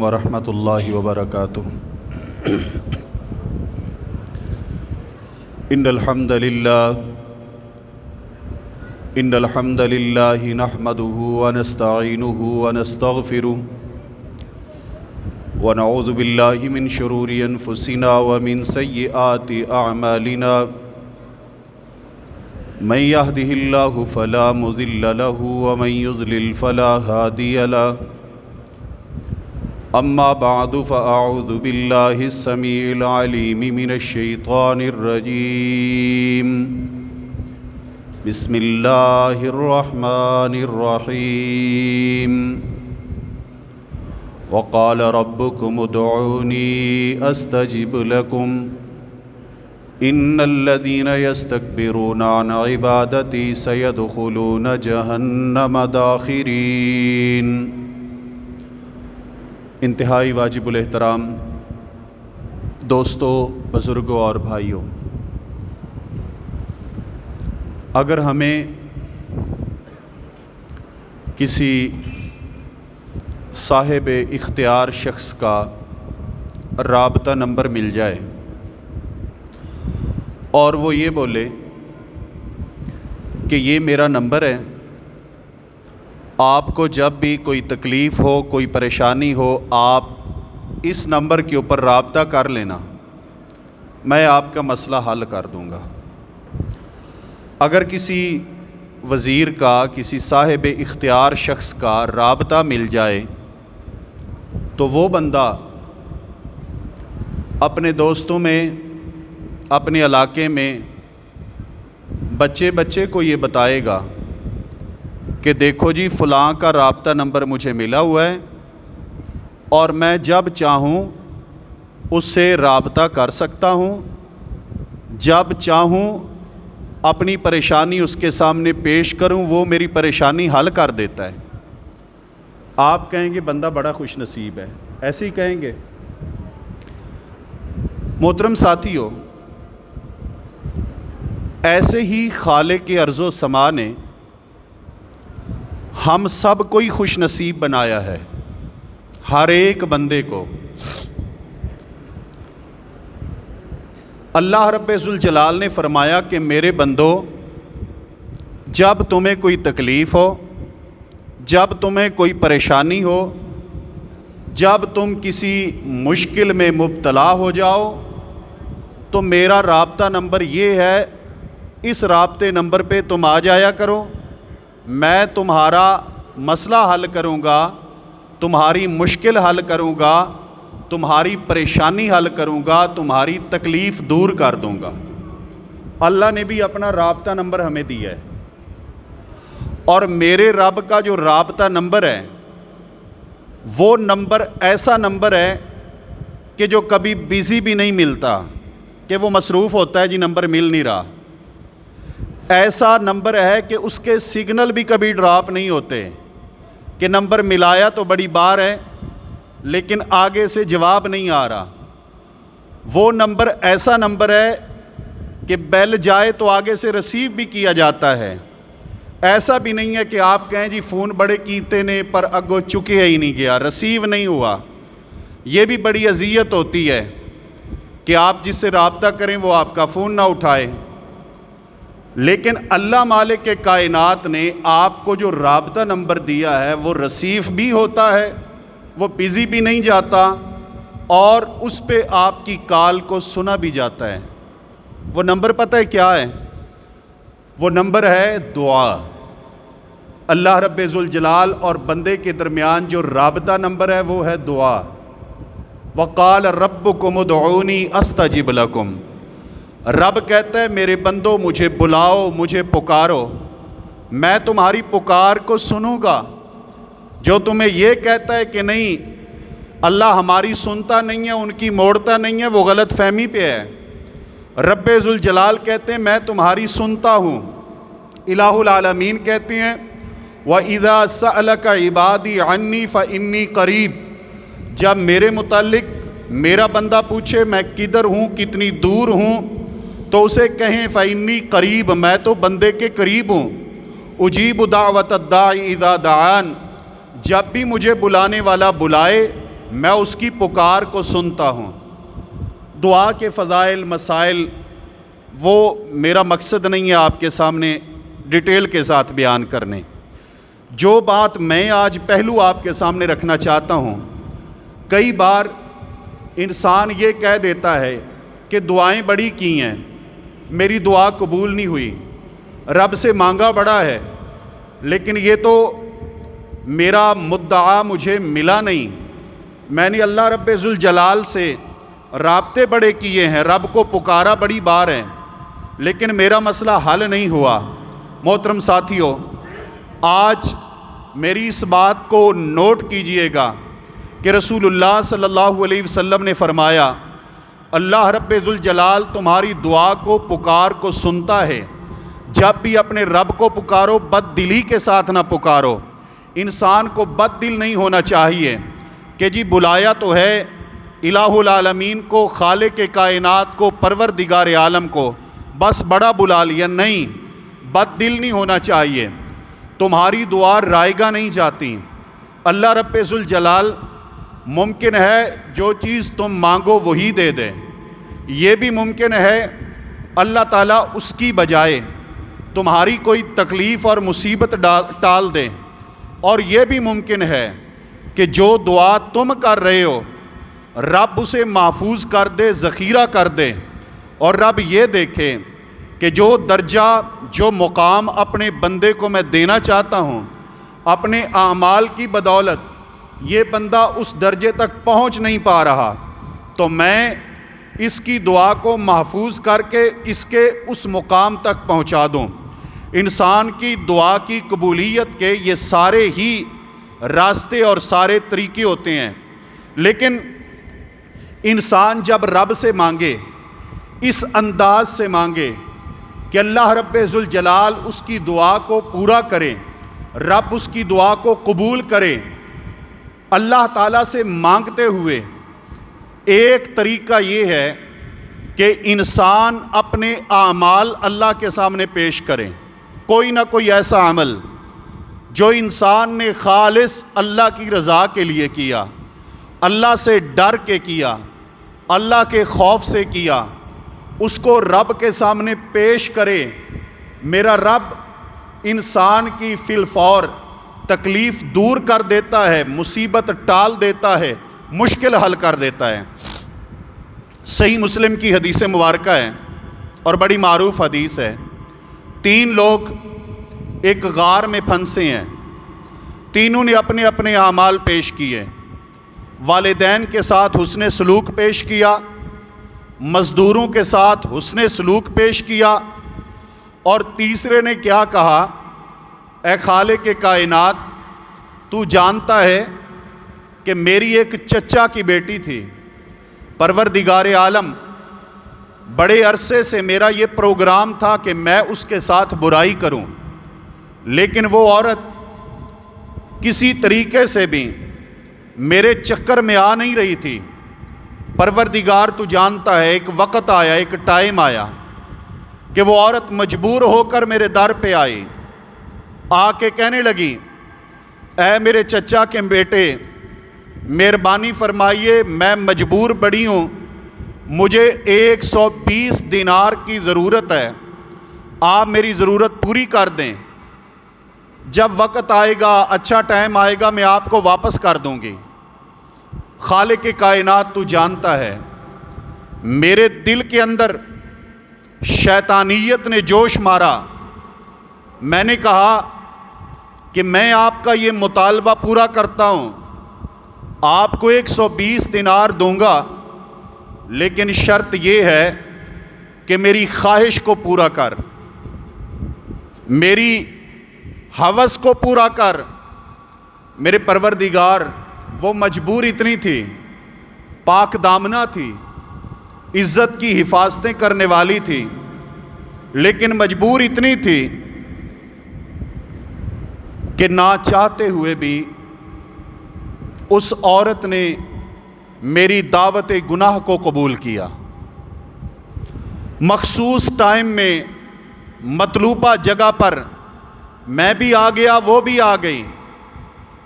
ورحمۃ اللہ وبرکاتہ۔ ان الحمد للہ نحمده ونستعینه ونستغفره ونعوذ باللہ من شرور انفسنا ومن سیئات اعمالنا من يهده الله فلا مضل له ومن يضلل فلا هادي له اما بعد فاعوذ بالله السميع العليم من الشيطان الرجيم بسم الله الرحمن الرحيم وقال ربكم ادعوني استجب لكم ان الذين يستكبرون عن عبادتي سيدخلون جہنم داخرين۔ انتہائی واجب الاحترام دوستوں، بزرگوں اور بھائیوں، اگر ہمیں کسی صاحب اختیار شخص کا رابطہ نمبر مل جائے اور وہ یہ بولے کہ یہ میرا نمبر ہے، آپ کو جب بھی کوئی تکلیف ہو، کوئی پریشانی ہو، آپ اس نمبر کے اوپر رابطہ کر لینا، میں آپ کا مسئلہ حل کر دوں گا۔ اگر کسی وزیر کا، کسی صاحب اختیار شخص کا رابطہ مل جائے تو وہ بندہ اپنے دوستوں میں، اپنے علاقے میں بچے کو یہ بتائے گا کہ دیکھو جی فلاں کا رابطہ نمبر مجھے ملا ہوا ہے اور میں جب چاہوں اس سے رابطہ کر سکتا ہوں، جب چاہوں اپنی پریشانی اس کے سامنے پیش کروں، وہ میری پریشانی حل کر دیتا ہے۔ آپ کہیں گے بندہ بڑا خوش نصیب ہے، ایسے ہی کہیں گے؟ محترم ساتھیو، ایسے ہی خالق ارض و سما نے ہم سب کو ہی خوش نصیب بنایا ہے، ہر ایک بندے کو۔ اللہ رب ذوالجلال نے فرمایا کہ میرے بندو، جب تمہیں کوئی تکلیف ہو، جب تمہیں کوئی پریشانی ہو، جب تم کسی مشکل میں مبتلا ہو جاؤ تو میرا رابطہ نمبر یہ ہے، اس رابطے نمبر پہ تم آ جایا کرو، میں تمہارا مسئلہ حل کروں گا، تمہاری مشکل حل کروں گا، تمہاری پریشانی حل کروں گا، تمہاری تکلیف دور کر دوں گا۔ اللہ نے بھی اپنا رابطہ نمبر ہمیں دیا ہے، اور میرے رب کا جو رابطہ نمبر ہے وہ نمبر ایسا نمبر ہے کہ جو کبھی بیزی بھی نہیں ملتا، کہ وہ مصروف ہوتا ہے جی نمبر مل نہیں رہا۔ ایسا نمبر ہے کہ اس کے سگنل بھی کبھی ڈراپ نہیں ہوتے کہ نمبر ملایا تو بڑی بار ہے لیکن آگے سے جواب نہیں آ رہا۔ وہ نمبر ایسا نمبر ہے کہ بیل جائے تو آگے سے ریسیو بھی کیا جاتا ہے۔ ایسا بھی نہیں ہے کہ آپ کہیں جی فون بڑے کیتے نے پر اگو چکے ہی نہیں گیا، ریسیو نہیں ہوا۔ یہ بھی بڑی اذیت ہوتی ہے کہ آپ جس سے رابطہ کریں وہ آپ کا فون نہ اٹھائے، لیکن اللہ مالک کے کائنات نے آپ کو جو رابطہ نمبر دیا ہے وہ ریسیو بھی ہوتا ہے، وہ بزی بھی نہیں جاتا، اور اس پہ آپ کی کال کو سنا بھی جاتا ہے۔ وہ نمبر پتہ ہے کیا ہے؟ وہ نمبر ہے دعا۔ اللہ رب ذوالجلال اور بندے کے درمیان جو رابطہ نمبر ہے وہ ہے دعا۔ وقال ربکم ادعونی استجب لکم، رب کہتا ہے میرے بندو مجھے بلاؤ، مجھے پکارو، میں تمہاری پکار کو سنوں گا۔ جو تمہیں یہ کہتا ہے کہ نہیں اللہ ہماری سنتا نہیں ہے، ان کی موڑتا نہیں ہے، وہ غلط فہمی پہ ہے۔ رب ذوالجلال کہتے ہیں میں تمہاری سنتا ہوں۔ الہ العالمین کہتے ہیں وَإِذَا سَأَلَكَ عِبَادِي عَنِّي فَإِنِّي قَرِيب، جب میرے متعلق میرا بندہ پوچھے میں کدھر ہوں، کتنی دور ہوں، تو اسے کہیں فَإِنِّي قریب، میں تو بندے کے قریب ہوں۔ اجیب دعوت الداعی اذا دعان، جب بھی مجھے بلانے والا بلائے میں اس کی پکار کو سنتا ہوں۔ دعا کے فضائل مسائل وہ میرا مقصد نہیں ہے آپ کے سامنے ڈیٹیل کے ساتھ بیان کرنے۔ جو بات میں آج پہلو آپ کے سامنے رکھنا چاہتا ہوں، کئی بار انسان یہ کہہ دیتا ہے کہ دعائیں بڑی کی ہیں، میری دعا قبول نہیں ہوئی، رب سے مانگا بڑا ہے، لیکن یہ تو میرا مدعا مجھے ملا نہیں، میں نے اللہ رب ذوالجلال سے رابطے بڑے کیے ہیں، رب کو پکارا بڑی بار ہے، لیکن میرا مسئلہ حل نہیں ہوا۔ محترم ساتھیو، آج میری اس بات کو نوٹ کیجئے گا کہ رسول اللہ صلی اللہ علیہ وسلم نے فرمایا، اللہ رب ذوالجلال تمہاری دعا کو پکار کو سنتا ہے۔ جب بھی اپنے رب کو پکارو بد دلی کے ساتھ نہ پکارو۔ انسان کو بد دل نہیں ہونا چاہیے کہ جی بلایا تو ہے الہ العالمین کو، خالق کائنات کو، پروردگار عالم کو، بس بڑا بلا لیا، نہیں، بد دل نہیں ہونا چاہیے۔ تمہاری دعا رائگاں نہیں جاتی۔ اللہ رب ذوالجلال ممکن ہے جو چیز تم مانگو وہی دے دے، یہ بھی ممکن ہے اللہ تعالیٰ اس کی بجائے تمہاری کوئی تکلیف اور مصیبت ٹال دے، اور یہ بھی ممکن ہے کہ جو دعا تم کر رہے ہو رب اسے محفوظ کر دے، ذخیرہ کر دے، اور رب یہ دیکھے کہ جو درجہ جو مقام اپنے بندے کو میں دینا چاہتا ہوں، اپنے اعمال کی بدولت یہ بندہ اس درجے تک پہنچ نہیں پا رہا، تو میں اس کی دعا کو محفوظ کر کے اس کے اس مقام تک پہنچا دوں۔ انسان کی دعا کی قبولیت کے یہ سارے ہی راستے اور سارے طریقے ہوتے ہیں، لیکن انسان جب رب سے مانگے، اس انداز سے مانگے کہ اللہ رب ذوالجلال اس کی دعا کو پورا کرے، رب اس کی دعا کو قبول کرے، اللہ تعالیٰ سے مانگتے ہوئے ایک طریقہ یہ ہے کہ انسان اپنے اعمال اللہ کے سامنے پیش کرے، کوئی نہ کوئی ایسا عمل جو انسان نے خالص اللہ کی رضا کے لیے کیا، اللہ سے ڈر کے کیا، اللہ کے خوف سے کیا، اس کو رب کے سامنے پیش کرے۔ میرا رب انسان کی فی الفور تکلیف دور کر دیتا ہے، مصیبت ٹال دیتا ہے، مشکل حل کر دیتا ہے۔ صحیح مسلم کی حدیث مبارکہ ہے اور بڑی معروف حدیث ہے۔ 3 لوگ ایک غار میں پھنسے ہیں، تینوں نے اپنے اپنے اعمال پیش کیے، والدین کے ساتھ حسن سلوک پیش کیا، مزدوروں کے ساتھ حسن سلوک پیش کیا، اور تیسرے نے کیا کہا، اے خالق کائنات، تو جانتا ہے کہ میری ایک چچا کی بیٹی تھی، پروردگار عالم بڑے عرصے سے میرا یہ پروگرام تھا کہ میں اس کے ساتھ برائی کروں، لیکن وہ عورت کسی طریقے سے بھی میرے چکر میں آ نہیں رہی تھی۔ پروردگار تو جانتا ہے، ایک وقت آیا، ایک ٹائم آیا کہ وہ عورت مجبور ہو کر میرے در پہ آئی، آ کے کہنے لگی، اے میرے چچا کے بیٹے، مہربانی فرمائیے، میں مجبور بڑی ہوں، مجھے 120 دینار کی ضرورت ہے، آپ میری ضرورت پوری کر دیں، جب وقت آئے گا، اچھا ٹائم آئے گا، میں آپ کو واپس کر دوں گی۔ خالق کائنات تو جانتا ہے، میرے دل کے اندر شیطانیت نے جوش مارا، میں نے کہا کہ میں آپ کا یہ مطالبہ پورا کرتا ہوں، آپ کو 120 دینار دوں گا، لیکن شرط یہ ہے کہ میری خواہش کو پورا کر، میری ہوس کو پورا کر۔ میرے پروردگار، وہ مجبور اتنی تھی، پاک دامنہ تھی، عزت کی حفاظتیں کرنے والی تھی، لیکن مجبور اتنی تھی کہ نہ چاہتے ہوئے بھی اس عورت نے میری دعوت گناہ کو قبول کیا۔ مخصوص ٹائم میں مطلوبہ جگہ پر میں بھی آ گیا، وہ بھی آ گئی،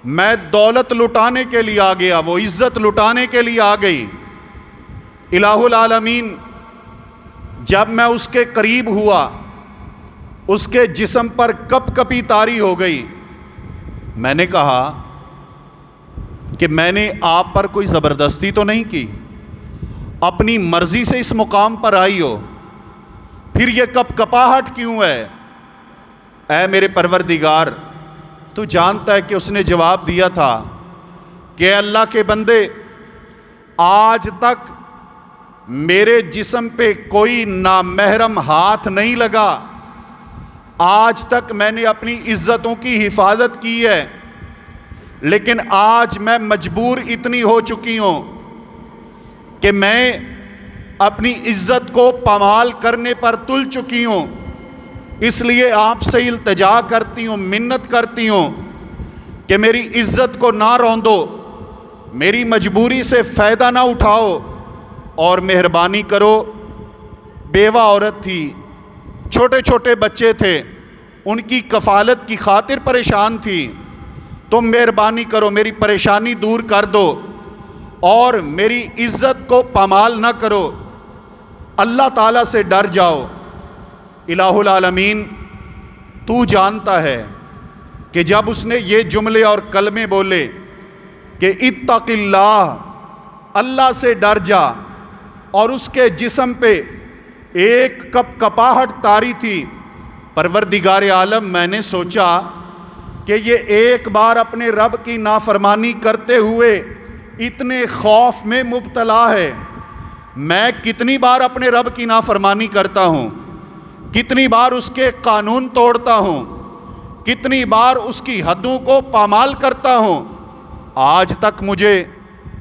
میں دولت لٹانے کے لیے آ گیا، وہ عزت لٹانے کے لیے آ گئی۔ الہ العالمین جب میں اس کے قریب ہوا، اس کے جسم پر کپ کپی طاری ہو گئی۔ میں نے کہا کہ میں نے آپ پر کوئی زبردستی تو نہیں کی، اپنی مرضی سے اس مقام پر آئی ہو، پھر یہ کپ کپاہٹ کیوں ہے؟ اے میرے پروردگار، تو جانتا ہے کہ اس نے جواب دیا تھا کہ اللہ کے بندے، آج تک میرے جسم پہ کوئی نامحرم ہاتھ نہیں لگا، آج تک میں نے اپنی عزتوں کی حفاظت کی ہے، لیکن آج میں مجبور اتنی ہو چکی ہوں کہ میں اپنی عزت کو پامال کرنے پر تل چکی ہوں، اس لیے آپ سے التجا کرتی ہوں، منت کرتی ہوں کہ میری عزت کو نہ روندو، میری مجبوری سے فائدہ نہ اٹھاؤ، اور مہربانی کرو۔ بیوہ عورت تھی، چھوٹے چھوٹے بچے تھے، ان کی کفالت کی خاطر پریشان تھی، تم مہربانی کرو میری پریشانی دور کر دو اور میری عزت کو پامال نہ کرو، اللہ تعالیٰ سے ڈر جاؤ۔ الہ العالمین تو جانتا ہے کہ جب اس نے یہ جملے اور کلمے بولے کہ اتق اللہ، اللہ سے ڈر جا، اور اس کے جسم پہ ایک کپ کپاہٹ طاری تھی، پروردگار عالم میں نے سوچا کہ یہ ایک بار اپنے رب کی نافرمانی کرتے ہوئے اتنے خوف میں مبتلا ہے، میں کتنی بار اپنے رب کی نافرمانی کرتا ہوں، کتنی بار اس کے قانون توڑتا ہوں، کتنی بار اس کی حدوں کو پامال کرتا ہوں، آج تک مجھے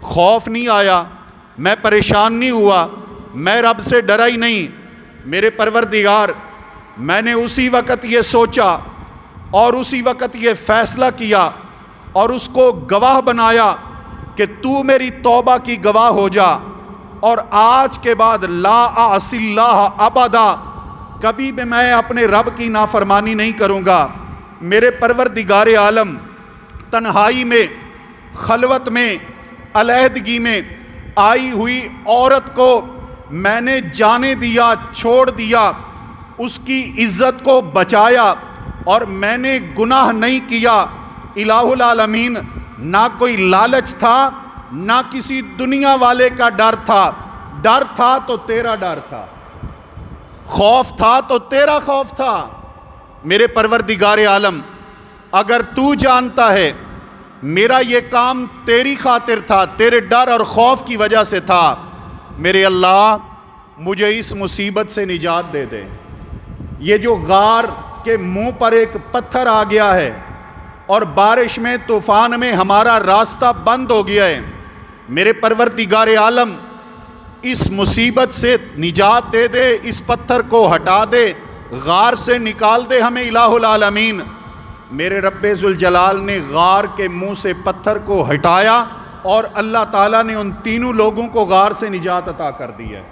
خوف نہیں آیا، میں پریشان نہیں ہوا، میں رب سے ڈرا ہی نہیں۔ میرے پروردگار، میں نے اسی وقت یہ سوچا اور اسی وقت یہ فیصلہ کیا اور اس کو گواہ بنایا کہ تو میری توبہ کی گواہ ہو جا، اور آج کے بعد لا اعصی اللہ ابدا، کبھی بھی میں اپنے رب کی نافرمانی نہیں کروں گا۔ میرے پروردگار عالم، تنہائی میں، خلوت میں، علیحدگی میں آئی ہوئی عورت کو میں نے جانے دیا، چھوڑ دیا، اس کی عزت کو بچایا، اور میں نے گناہ نہیں کیا۔ الہ العالمین، نہ کوئی لالچ تھا، نہ کسی دنیا والے کا ڈر تھا، ڈر تھا تو تیرا ڈر تھا، خوف تھا تو تیرا خوف تھا۔ میرے پروردگار عالم، اگر تو جانتا ہے میرا یہ کام تیری خاطر تھا، تیرے ڈر اور خوف کی وجہ سے تھا، میرے اللہ مجھے اس مصیبت سے نجات دے دے۔ یہ جو غار کے منہ پر ایک پتھر آ گیا ہے اور بارش میں، طوفان میں ہمارا راستہ بند ہو گیا ہے، میرے پروردگار عالم اس مصیبت سے نجات دے دے، اس پتھر کو ہٹا دے، غار سے نکال دے ہمیں الہ العالمین۔ میرے رب ذوالجلال نے غار کے منہ سے پتھر کو ہٹایا اور اللہ تعالیٰ نے ان تینوں لوگوں کو غار سے نجات عطا کر دی ہے۔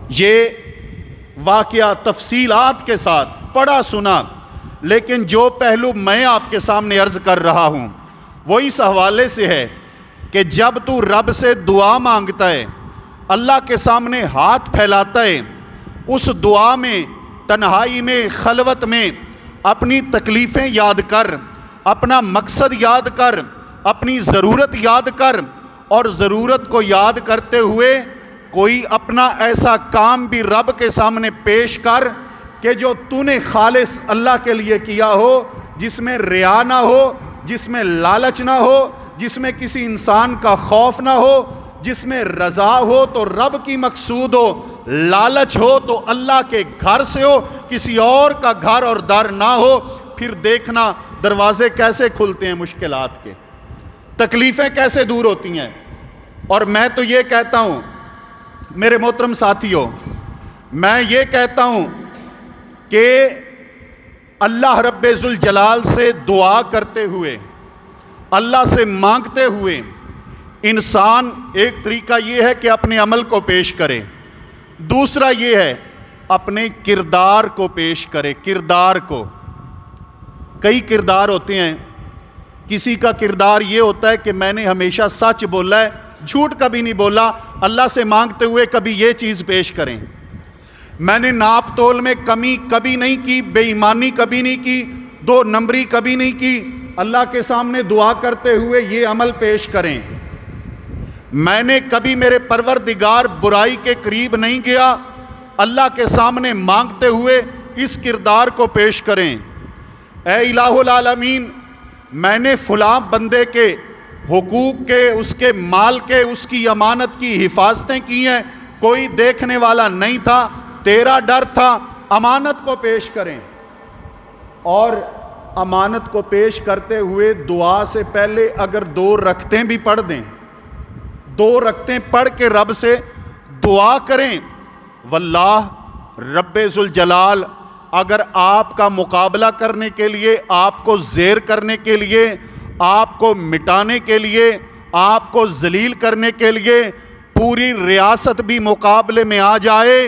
یہ واقعہ تفصیلات کے ساتھ پڑھا سنا، لیکن جو پہلو میں آپ کے سامنے عرض کر رہا ہوں وہ اس حوالے سے ہے کہ جب تو رب سے دعا مانگتا ہے، اللہ کے سامنے ہاتھ پھیلاتا ہے، اس دعا میں، تنہائی میں، خلوت میں اپنی تکلیفیں یاد کر، اپنا مقصد یاد کر، اپنی ضرورت یاد کر، اور ضرورت کو یاد کرتے ہوئے کوئی اپنا ایسا کام بھی رب کے سامنے پیش کر کہ جو تو نے خالص اللہ کے لیے کیا ہو، جس میں ریا نہ ہو، جس میں لالچ نہ ہو، جس میں کسی انسان کا خوف نہ ہو، جس میں رضا ہو تو رب کی مقصود ہو، لالچ ہو تو اللہ کے گھر سے ہو، کسی اور کا گھر اور در نہ ہو۔ پھر دیکھنا دروازے کیسے کھلتے ہیں مشکلات کے، تکلیفیں کیسے دور ہوتی ہیں۔ اور میں تو یہ کہتا ہوں میرے محترم ساتھیوں، میں یہ کہتا ہوں کہ اللہ رب ذوالجلال سے دعا کرتے ہوئے، اللہ سے مانگتے ہوئے، انسان ایک طریقہ یہ ہے کہ اپنے عمل کو پیش کرے، دوسرا یہ ہے اپنے کردار کو پیش کرے۔ کردار کو، کئی کردار ہوتے ہیں، کسی کا کردار یہ ہوتا ہے کہ میں نے ہمیشہ سچ بولا ہے، جھوٹ کبھی نہیں بولا، اللہ سے مانگتے ہوئے کبھی یہ چیز پیش کریں، میں نے ناپ تول میں کمی کبھی نہیں کی، بے ایمانی کبھی نہیں کی، 2 نمبری کبھی نہیں کی، اللہ کے سامنے دعا کرتے ہوئے یہ عمل پیش کریں، میں نے کبھی میرے پروردگار برائی کے قریب نہیں گیا، اللہ کے سامنے مانگتے ہوئے اس کردار کو پیش کریں۔ اے الہ العالمین، میں نے فلاں بندے کے حقوق کے، اس کے مال کے، اس کی امانت کی حفاظتیں کی ہیں، کوئی دیکھنے والا نہیں تھا، تیرا ڈر تھا، امانت کو پیش کریں۔ اور امانت کو پیش کرتے ہوئے دعا سے پہلے اگر 2 رکعتیں بھی پڑھ دیں، 2 رکعتیں پڑھ کے رب سے دعا کریں، واللہ رب ذوالجلال اگر آپ کا مقابلہ کرنے کے لیے، آپ کو زیر کرنے کے لیے، آپ کو مٹانے کے لیے، آپ کو ذلیل کرنے کے لیے پوری ریاست بھی مقابلے میں آ جائے،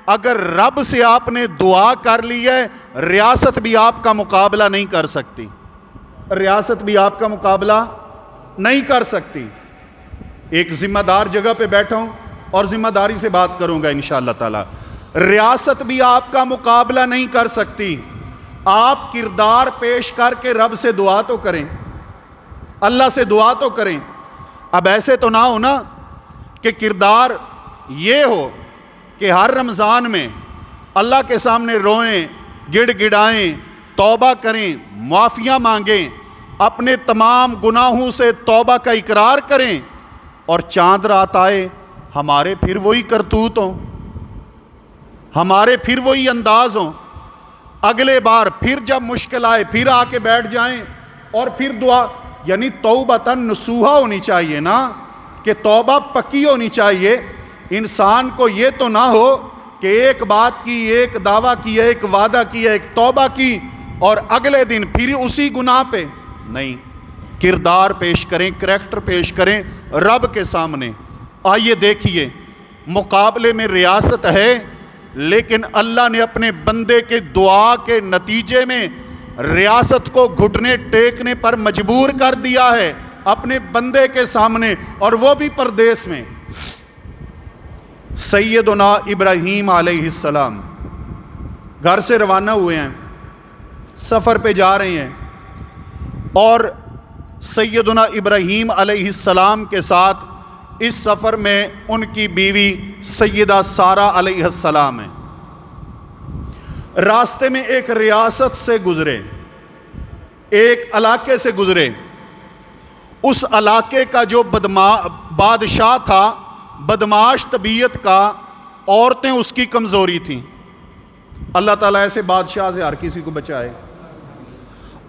اگر رب سے آپ نے دعا کر لی ہے، ریاست بھی آپ کا مقابلہ نہیں کر سکتی، ریاست بھی آپ کا مقابلہ نہیں کر سکتی۔ ایک ذمہ دار جگہ پہ بیٹھا ہوں اور ذمہ داری سے بات کروں گا انشاءاللہ تعالی، ریاست بھی آپ کا مقابلہ نہیں کر سکتی۔ آپ کردار پیش کر کے رب سے دعا تو کریں، اللہ سے دعا تو کریں۔ اب ایسے تو نہ ہو نا کہ کردار یہ ہو کہ ہر رمضان میں اللہ کے سامنے روئیں، گڑ گڑائیں، توبہ کریں، معافیاں مانگیں، اپنے تمام گناہوں سے توبہ کا اقرار کریں، اور چاند رات آئے ہمارے پھر وہی کرتوت ہوں، ہمارے پھر وہی انداز ہوں، اگلے بار پھر جب مشکل آئے پھر آ کے بیٹھ جائیں اور پھر دعا، یعنی توبۃ نصوحا ہونی چاہیے نا، کہ توبہ پکی ہونی چاہیے۔ انسان کو یہ تو نہ ہو کہ ایک بات کی، ایک دعویٰ کیا، ایک وعدہ کیا، ایک توبہ کی اور اگلے دن پھر اسی گناہ پہ نہیں، کردار پیش کریں، کریکٹر پیش کریں رب کے سامنے۔ آئیے دیکھیے، مقابلے میں ریاست ہے، لیکن اللہ نے اپنے بندے کے دعا کے نتیجے میں ریاست کو گھٹنے ٹیکنے پر مجبور کر دیا ہے اپنے بندے کے سامنے، اور وہ بھی پردیس میں۔ سیدنا ابراہیم علیہ السلام گھر سے روانہ ہوئے ہیں، سفر پہ جا رہے ہیں، اور سیدنا ابراہیم علیہ السلام کے ساتھ اس سفر میں ان کی بیوی سیدہ سارہ علیہ السلام ہیں۔ راستے میں ایک ریاست سے گزرے، ایک علاقے سے گزرے، اس علاقے کا جو بادشاہ تھا، بدمعاش طبیعت کا، عورتیں اس کی کمزوری تھیں۔ اللہ تعالیٰ ایسے بادشاہ سے ہر کسی کو بچائے۔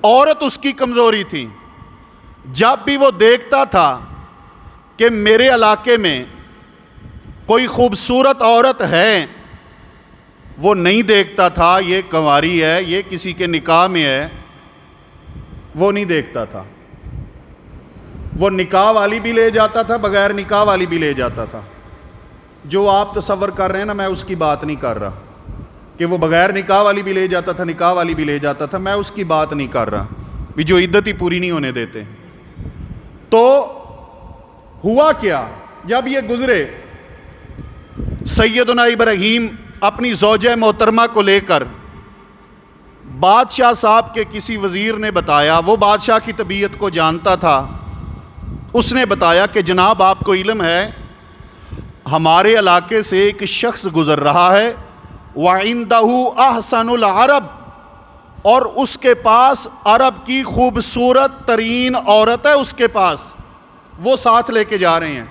عورت اس کی کمزوری تھی، جب بھی وہ دیکھتا تھا کہ میرے علاقے میں کوئی خوبصورت عورت ہے، وہ نہیں دیکھتا تھا یہ کنواری ہے، یہ کسی کے نکاح میں ہے، وہ نہیں دیکھتا تھا، وہ نکاح والی بھی لے جاتا تھا، بغیر نکاح والی بھی لے جاتا تھا۔ جو آپ تصور کر رہے ہیں نا، میں اس کی بات نہیں کر رہا کہ وہ بغیر نکاح والی بھی لے جاتا تھا، نکاح والی بھی لے جاتا تھا، میں اس کی بات نہیں کر رہا بھی جو عدت ہی پوری نہیں ہونے دیتے۔ تو ہوا کیا، جب یہ گزرے، سیدنا ابراہیم اپنی زوجہ محترمہ کو لے کر بادشاہ صاحب کے کسی وزیر نے بتایا، وہ بادشاہ کی طبیعت کو جانتا تھا، اس نے بتایا کہ جناب آپ کو علم ہے ہمارے علاقے سے ایک شخص گزر رہا ہے، وَعِندَهُ أَحْسَنُ الْعَرَبِ، اور اس کے پاس عرب کی خوبصورت ترین عورت ہے، اس کے پاس، وہ ساتھ لے کے جا رہے ہیں۔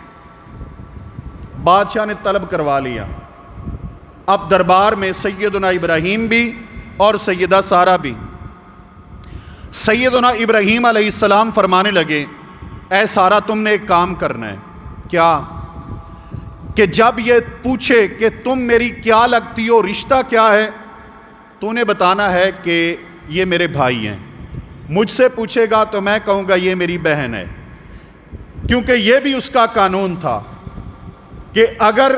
بادشاہ نے طلب کروا لیا۔ اب دربار میں سیدنا ابراہیم بھی اور سیدہ سارہ بھی۔ سیدنا ابراہیم علیہ السلام فرمانے لگے، اے سارہ تم نے ایک کام کرنا ہے۔ کیا؟ کہ جب یہ پوچھے کہ تم میری کیا لگتی ہو، رشتہ کیا ہے، تو نے بتانا ہے کہ یہ میرے بھائی ہیں۔ مجھ سے پوچھے گا تو میں کہوں گا یہ میری بہن ہے، کیونکہ یہ بھی اس کا قانون تھا کہ اگر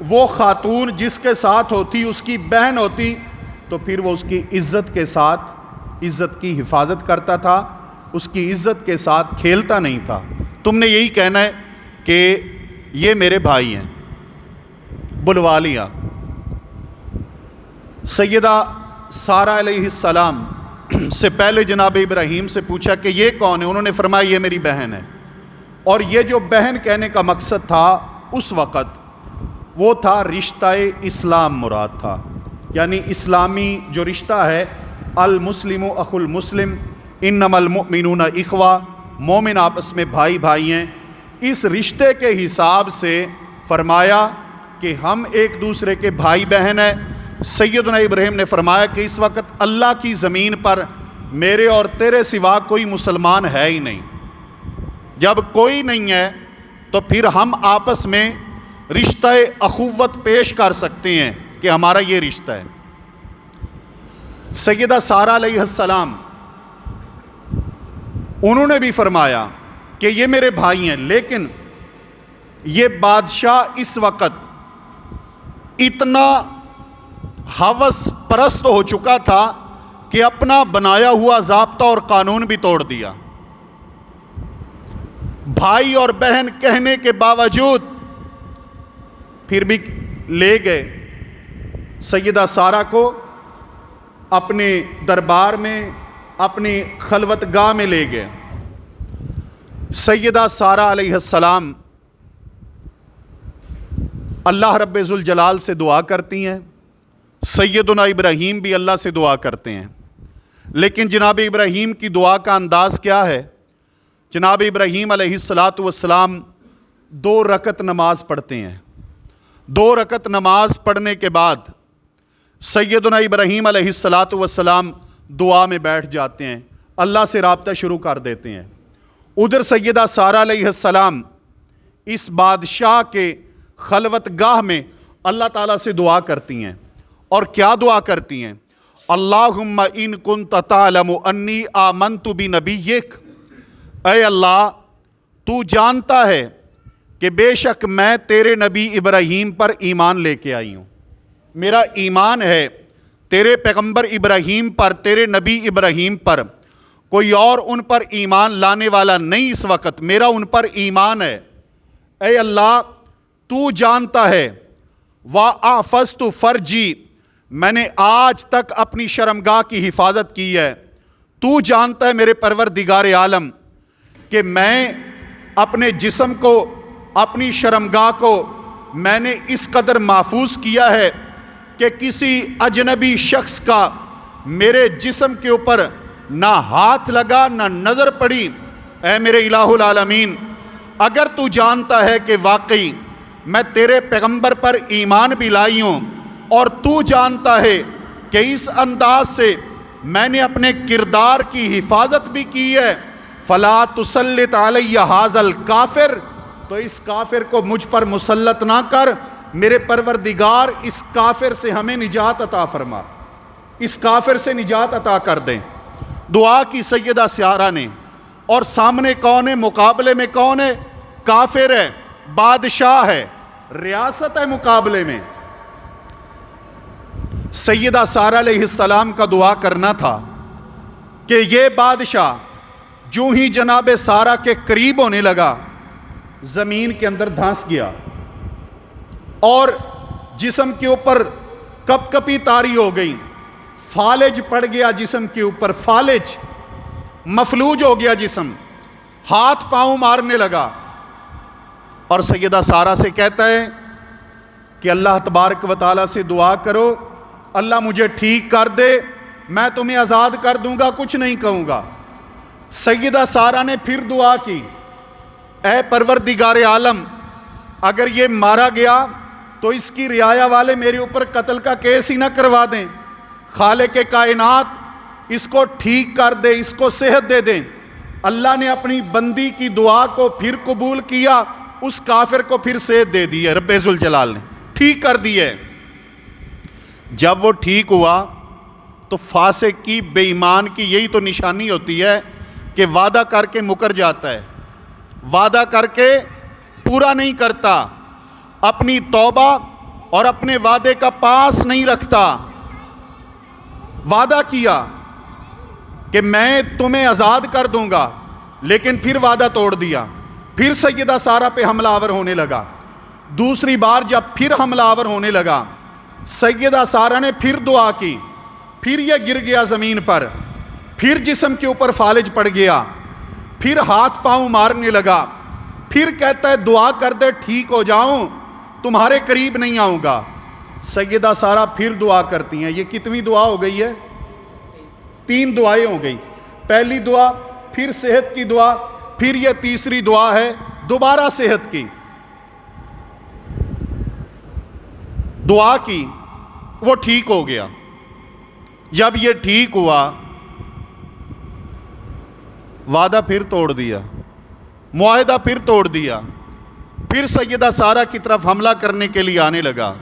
وہ خاتون جس کے ساتھ ہوتی اس کی بہن ہوتی تو پھر وہ اس کی عزت کے ساتھ عزت کی حفاظت کرتا تھا، اس کی عزت کے ساتھ کھیلتا نہیں تھا۔ تم نے یہی کہنا ہے کہ یہ میرے بھائی ہیں، بلوا لیا۔ سیدہ سارہ علیہ السلام سے پہلے جناب ابراہیم سے پوچھا کہ یہ کون ہے؟ انہوں نے فرمایا یہ میری بہن ہے۔ اور یہ جو بہن کہنے کا مقصد تھا اس وقت وہ تھا رشتہ اسلام مراد تھا، یعنی اسلامی جو رشتہ ہے، المسلم اخو المسلم انما المؤمنون اخوہ، مومن آپس میں بھائی بھائی ہیں۔ اس رشتے کے حساب سے فرمایا کہ ہم ایک دوسرے کے بھائی بہن ہیں۔ سیدنا ابراہیم نے فرمایا کہ اس وقت اللہ کی زمین پر میرے اور تیرے سوا کوئی مسلمان ہے ہی نہیں، جب کوئی نہیں ہے تو پھر ہم آپس میں رشتہ اخوت پیش کر سکتے ہیں کہ ہمارا یہ رشتہ ہے۔ سیدہ سارہ علیہ السلام انہوں نے بھی فرمایا کہ یہ میرے بھائی ہیں، لیکن یہ بادشاہ اس وقت اتنا ہوس پرست ہو چکا تھا کہ اپنا بنایا ہوا ضابطہ اور قانون بھی توڑ دیا۔ بھائی اور بہن کہنے کے باوجود پھر بھی لے گئے سیدہ سارہ کو اپنے دربار میں، اپنی خلوت گاہ میں لے گئے۔ سیدہ سارہ علیہ السلام اللہ رب ذوالجلال سے دعا کرتی ہیں، سیدنا ابراہیم بھی اللہ سے دعا کرتے ہیں، لیکن جناب ابراہیم کی دعا کا انداز کیا ہے؟ جناب ابراہیم علیہ السلام 2 رکعت نماز پڑھتے ہیں۔ 2 رکعت نماز پڑھنے کے بعد سیدنا ابراہیم علیہ السلام دعا میں بیٹھ جاتے ہیں، اللہ سے رابطہ شروع کر دیتے ہیں۔ ادھر سیدہ سارہ علیہ السلام اس بادشاہ کے خلوت گاہ میں اللہ تعالیٰ سے دعا کرتی ہیں، اور کیا دعا کرتی ہیں؟ اللہم ان کنت تعلم انی آمنت بنبیک، اے اللہ تو جانتا ہے کہ بے شک میں تیرے نبی ابراہیم پر ایمان لے کے آئی ہوں، میرا ایمان ہے تیرے پیغمبر ابراہیم پر، تیرے نبی ابراہیم پر، کوئی اور ان پر ایمان لانے والا نہیں اس وقت، میرا ان پر ایمان ہے۔ اے اللہ تو جانتا ہے، وَأَحْفَظْتُ فَرْجِي، میں نے آج تک اپنی شرمگاہ کی حفاظت کی ہے۔ تو جانتا ہے میرے پروردگار عالم کہ میں اپنے جسم کو، اپنی شرمگاہ کو میں نے اس قدر محفوظ کیا ہے کہ کسی اجنبی شخص کا میرے جسم کے اوپر نہ ہاتھ لگا نہ نظر پڑی۔ اے میرے الہ العالمین، اگر تو جانتا ہے کہ واقعی میں تیرے پیغمبر پر ایمان بھی لائی ہوں، اور تو جانتا ہے کہ اس انداز سے میں نے اپنے کردار کی حفاظت بھی کی ہے، فلا تسلط علی ھذا الکافر، تو اس کافر کو مجھ پر مسلط نہ کر، میرے پروردگار اس کافر سے ہمیں نجات عطا فرما، اس کافر سے نجات عطا کر دیں۔ دعا کی سیدہ سارہ نے، اور سامنے کون ہے؟ مقابلے میں کون ہے؟ کافر ہے، بادشاہ ہے، ریاست ہے مقابلے میں۔ سیدہ سارہ علیہ السلام کا دعا کرنا تھا کہ یہ بادشاہ جو ہی جناب سارہ کے قریب ہونے لگا زمین کے اندر دھنس گیا، اور جسم کے اوپر کپ کپی طاری ہو گئی، فالج پڑ گیا جسم کے اوپر، فالج، مفلوج ہو گیا جسم، ہاتھ پاؤں مارنے لگا، اور سیدہ سارہ سے کہتا ہے کہ اللہ تبارک و تعالیٰ سے دعا کرو، اللہ مجھے ٹھیک کر دے، میں تمہیں آزاد کر دوں گا، کچھ نہیں کہوں گا۔ سیدہ سارہ نے پھر دعا کی، اے پروردگار عالم، اگر یہ مارا گیا تو اس کی رعایا والے میرے اوپر قتل کا کیس ہی نہ کروا دیں، خالق کائنات اس کو ٹھیک کر دے، اس کو صحت دے دیں۔ اللہ نے اپنی بندی کی دعا کو پھر قبول کیا، اس کافر کو پھر صحت دے دی ہے، رب ذوالجلال نے ٹھیک کر دی ہے۔ جب وہ ٹھیک ہوا تو فاسق کی، بے ایمان کی یہی تو نشانی ہوتی ہے کہ وعدہ کر کے مکر جاتا ہے، وعدہ کر کے پورا نہیں کرتا، اپنی توبہ اور اپنے وعدے کا پاس نہیں رکھتا۔ وعدہ کیا کہ میں تمہیں آزاد کر دوں گا، لیکن پھر وعدہ توڑ دیا۔ پھر سیدہ سارہ پہ حملہ آور ہونے لگا۔ دوسری بار جب پھر حملہ آور ہونے لگا، سیدہ سارہ نے پھر دعا کی، پھر یہ گر گیا زمین پر، پھر جسم کے اوپر فالج پڑ گیا، پھر ہاتھ پاؤں مارنے لگا، پھر کہتا ہے دعا کر دے ٹھیک ہو جاؤں، تمہارے قریب نہیں آؤں گا۔ سیدہ سارہ پھر دعا کرتی ہیں۔ یہ کتنی دعا ہو گئی ہے؟ 3 دعائیں ہو گئی۔ پہلی دعا، پھر صحت کی دعا، پھر یہ تیسری دعا ہے دوبارہ صحت کی۔ دعا کی، وہ ٹھیک ہو گیا۔ جب یہ ٹھیک ہوا، وعدہ پھر توڑ دیا، معاہدہ پھر توڑ دیا، پھر سیدہ سارہ کی طرف حملہ کرنے کے لیے آنے لگا۔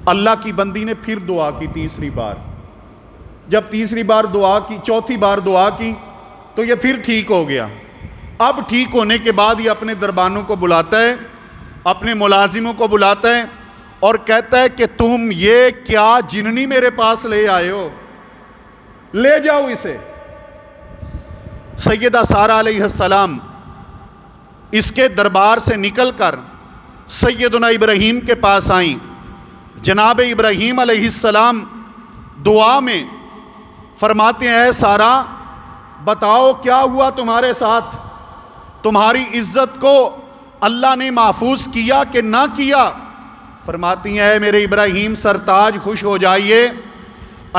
اللہ کی بندی نے پھر دعا کی تیسری بار۔ جب تیسری بار دعا کی، چوتھی بار دعا کی تو یہ پھر ٹھیک ہو گیا۔ اب ٹھیک ہونے کے بعد یہ اپنے دربانوں کو بلاتا ہے، اپنے ملازموں کو بلاتا ہے اور کہتا ہے کہ تم یہ کیا جننی میرے پاس لے آئے ہو، لے جاؤ اسے۔ سیدہ سارہ علیہ السلام اس کے دربار سے نکل کر سیدنا ابراہیم کے پاس آئیں۔ جناب ابراہیم علیہ السلام دعا میں فرماتے ہیں، اے سارہ بتاؤ کیا ہوا تمہارے ساتھ، تمہاری عزت کو اللہ نے محفوظ کیا کہ نہ کیا؟ فرماتی ہیں، اے میرے ابراہیم سرتاج خوش ہو جائیے،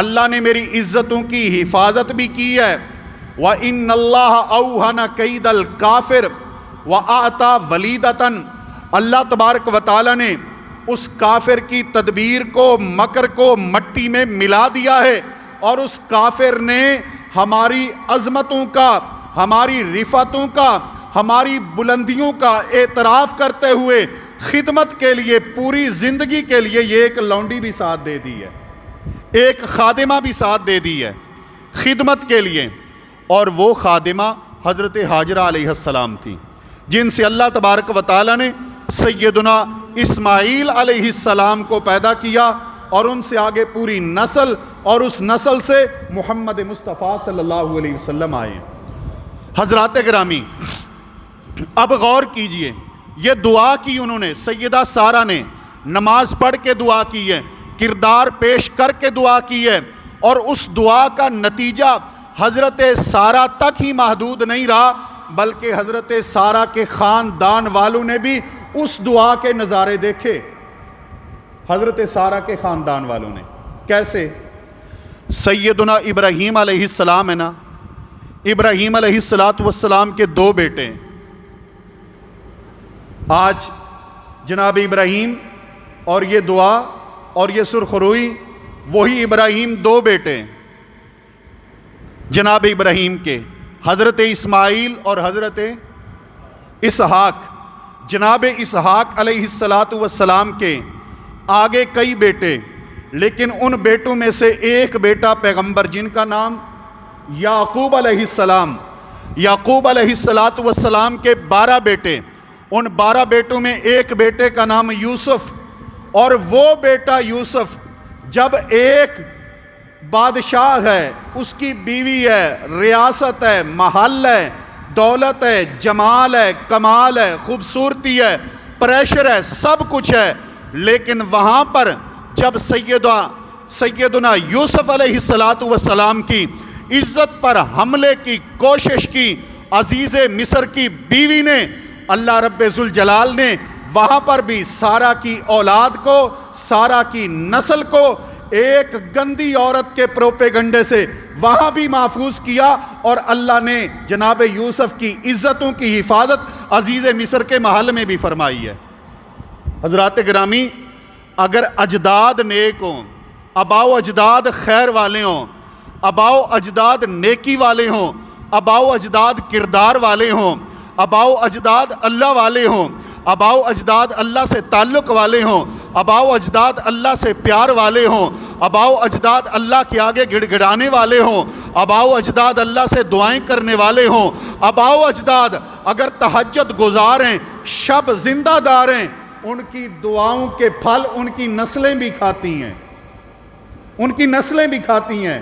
اللہ نے میری عزتوں کی حفاظت بھی کی ہے۔ وَإِنَّ اللَّهَ أَوْهَنَ كَيْدَ الْكَافِرِ وَأَعْطَى وَلِيدَةً، اللہ تبارک و تعالیٰ نے اس کافر کی تدبیر کو، مکر کو مٹی میں ملا دیا ہے، اور اس کافر نے ہماری عظمتوں کا، ہماری رفعتوں کا، ہماری بلندیوں کا اعتراف کرتے ہوئے خدمت کے لیے، پوری زندگی کے لیے یہ ایک لونڈی بھی ساتھ دے دی ہے، ایک خادمہ بھی ساتھ دے دی ہے خدمت کے لیے۔ اور وہ خادمہ حضرت حاجرہ علیہ السلام تھی، جن سے اللہ تبارک و تعالیٰ نے سیدنا اسماعیل علیہ السلام کو پیدا کیا، اور ان سے آگے پوری نسل، اور اس نسل سے محمد مصطفیٰ صلی اللہ علیہ وسلم آئے۔ حضرات گرامی، اب غور کیجئے، یہ دعا کی انہوں نے، سیدہ سارہ نے نماز پڑھ کے دعا کی ہے، کردار پیش کر کے دعا کی ہے، اور اس دعا کا نتیجہ حضرت سارہ تک ہی محدود نہیں رہا، بلکہ حضرت سارہ کے خاندان والوں نے بھی اس دعا کے نظارے دیکھے۔ حضرت سارہ کے خاندان والوں نے کیسے؟ سیدنا ابراہیم علیہ السلام ہے نا، ابراہیم علیہ السلام کے 2 بیٹے ہیں۔ آج جناب ابراہیم اور یہ دعا اور یہ سرخ روئی، وہی ابراہیم 2 بیٹے ہیں جناب ابراہیم کے، حضرت اسماعیل اور حضرت اسحاق۔ جناب اسحاق علیہ السلام کے آگے کئی بیٹے، لیکن ان بیٹوں میں سے ایک بیٹا پیغمبر، جن کا نام یعقوب علیہ السلام۔ یعقوب علیہ السلام کے 12 بیٹے، ان 12 بیٹوں میں ایک بیٹے کا نام یوسف، اور وہ بیٹا یوسف جب ایک بادشاہ ہے، اس کی بیوی ہے، ریاست ہے، محل ہے، دولت ہے، جمال ہے، کمال ہے، خوبصورتی ہے، پریشر ہے، سب کچھ ہے، لیکن وہاں پر جب سیدنا یوسف علیہ السلام کی عزت پر حملے کی کوشش کی عزیز مصر کی بیوی نے، اللہ رب ذوالجلال نے وہاں پر بھی سارہ کی اولاد کو، سارہ کی نسل کو ایک گندی عورت کے پروپیگنڈے سے وہاں بھی محفوظ کیا، اور اللہ نے جناب یوسف کی عزتوں کی حفاظت عزیز مصر کے محل میں بھی فرمائی ہے۔ حضرات گرامی، اگر اجداد نیک ہوں، آباء و اجداد خیر والے ہوں، آباء و اجداد نیکی والے ہوں، آباء و اجداد کردار والے ہوں، آباء و اجداد اللہ والے ہوں، آباء و اجداد اللہ سے تعلق والے ہوں، آباء و اجداد اللہ سے پیار والے ہوں، آباء و اجداد اللہ کے آگے گڑ گڑانے والے ہوں، آباء و اجداد اللہ سے دعائیں کرنے والے ہوں، آباء و اجداد اگر تہجد گزار ہیں، شب زندہ دار ہیں، ان کی دعاؤں کے پھل ان کی نسلیں بھی کھاتی ہیں، ان کی نسلیں بھی کھاتی ہیں۔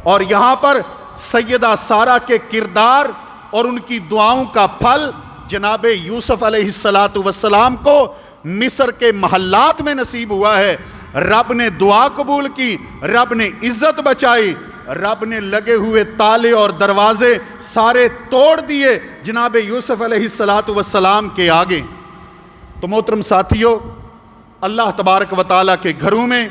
اور یہاں پر سیدہ سارہ کے کردار اور ان کی دعاؤں کا پھل جناب یوسف علیہ السلام کو مصر کے محلات میں نصیب ہوا ہے۔ رب نے دعا قبول کی، رب نے عزت بچائی، رب نے لگے ہوئے تالے اور دروازے سارے توڑ دیے جناب یوسف علیہ السلام کے آگے۔ تو محترم ساتھیو، اللہ تبارک و تعالیٰ کے گھروں میں،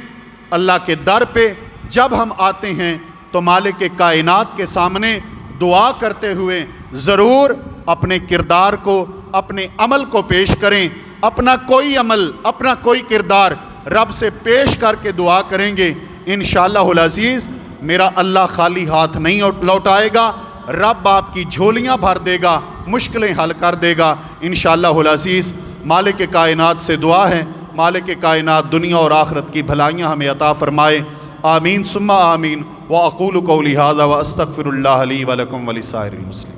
اللہ کے در پہ جب ہم آتے ہیں تو مالک کائنات کے سامنے دعا کرتے ہوئے ضرور اپنے کردار کو، اپنے عمل کو پیش کریں۔ اپنا کوئی عمل، اپنا کوئی کردار رب سے پیش کر کے دعا کریں گے، انشاءاللہ العزیز میرا اللہ خالی ہاتھ نہیں لوٹائے گا، رب آپ کی جھولیاں بھر دے گا، مشکلیں حل کر دے گا انشاءاللہ العزیز۔ مالک کائنات سے دعا ہے، مالک کائنات دنیا اور آخرت کی بھلائیاں ہمیں عطا فرمائے، آمین ثم آمین۔ وأقول قولی ھذا وأستغفر اللہ لی ولکم ولسائر المسلمین۔